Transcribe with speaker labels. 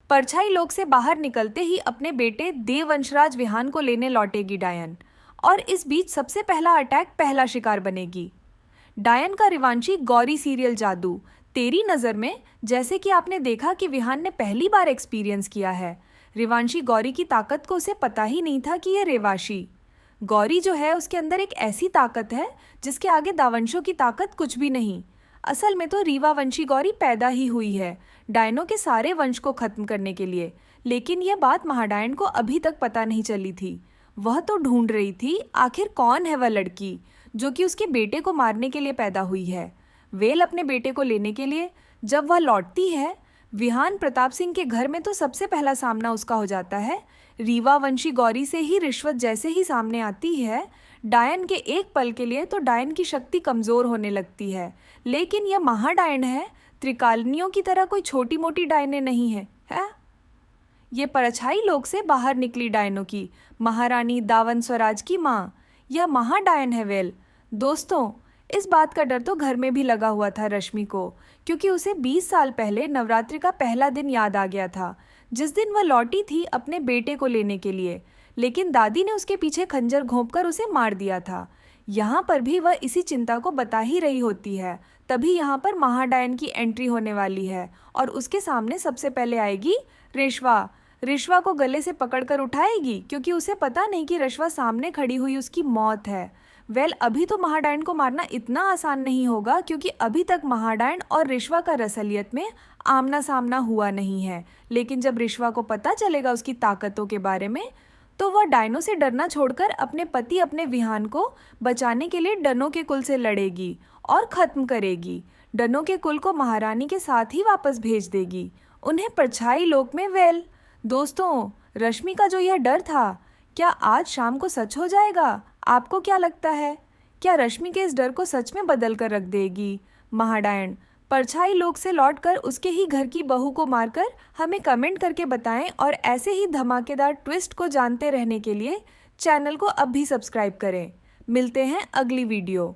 Speaker 1: परछाई लोक से बाहर निकलते ही अपने बेटे देववंशराज विहान को लेने लौटेगी डायन, और इस बीच सबसे पहला अटैक पहला शिकार बनेगी। डायन का रिवांशी गौरी सीरियल जादू तेरी नज़र में, जैसे कि आपने देखा कि विहान ने पहली बार एक्सपीरियंस किया है। रिवांशी गौरी की ताकत को उसे पता ही नहीं था कि यह रेवाशी गौरी जो है उसके अंदर एक ऐसी ताकत है जिसके आगे दावंशों की ताकत कुछ भी नहीं। असल में तो रीवा वंशी गौरी पैदा ही हुई है डायनों के सारे वंश को खत्म करने के लिए, लेकिन यह बात महाडायन को अभी तक पता नहीं चली थी। वह तो ढूंढ रही थी आखिर कौन है वह लड़की जो कि उसके बेटे को मारने के लिए पैदा हुई है। वेल अपने बेटे को लेने के लिए जब वह लौटती है, विहान प्रताप सिंह के घर में तो सबसे पहला सामना उसका हो जाता है। रीवा वंशी गौरी से ही रिश्वत जैसे ही सामने आती है, डायन के एक पल के लिए तो डायन की शक्ति कमज़ोर होने लगती है। लेकिन यह महाडायन है, त्रिकालनियों की तरह कोई छोटी मोटी डायनें नहीं है। ये परछाई लोक से बाहर निकली डायनों की महारानी दावन स्वराज की माँ, यह महाडायन है वेल। दोस्तों, इस बात का डर तो घर में भी लगा हुआ था रश्मि को, क्योंकि उसे 20 साल पहले नवरात्रि का पहला दिन याद आ गया था, जिस दिन वह लौटी थी अपने बेटे को लेने के लिए, लेकिन दादी ने उसके पीछे खंजर घोंपकर उसे मार दिया था। यहाँ पर भी वह इसी चिंता को बता ही रही होती है। तभी यहाँ पर महाडायन की एंट्री होने वाली है और उसके सामने सबसे पहले आएगी रिश्वा। रिश्वा को गले से पकड़कर उठाएगी, क्योंकि उसे पता नहीं कि रिश्वा सामने खड़ी हुई उसकी मौत है। वेल, अभी तो महाडायन को मारना इतना आसान नहीं होगा, क्योंकि अभी तक महाडायन और रिश्वा का रसलियत में आमना सामना हुआ नहीं है। लेकिन जब रिश्वा को पता चलेगा उसकी ताकतों के बारे में, तो वह डायनों से डरना छोड़कर अपने पति अपने विहान को बचाने के लिए डनों के कुल से लड़ेगी और ख़त्म करेगी। डनों के कुल को महारानी के साथ ही वापस भेज देगी, उन्हें परछाई लोक में। वेल दोस्तों, रश्मि का जो यह डर था, क्या आज शाम को सच हो जाएगा? आपको क्या लगता है? क्या रश्मि के इस डर को सच में बदल कर रख देगी महाडायन? परछाई लोक से लौटकर उसके ही घर की बहू को मारकर हमें कमेंट करके बताएं, और ऐसे ही धमाकेदार ट्विस्ट को जानते रहने के लिए चैनल को अब भी सब्सक्राइब करें। मिलते हैं अगली वीडियो।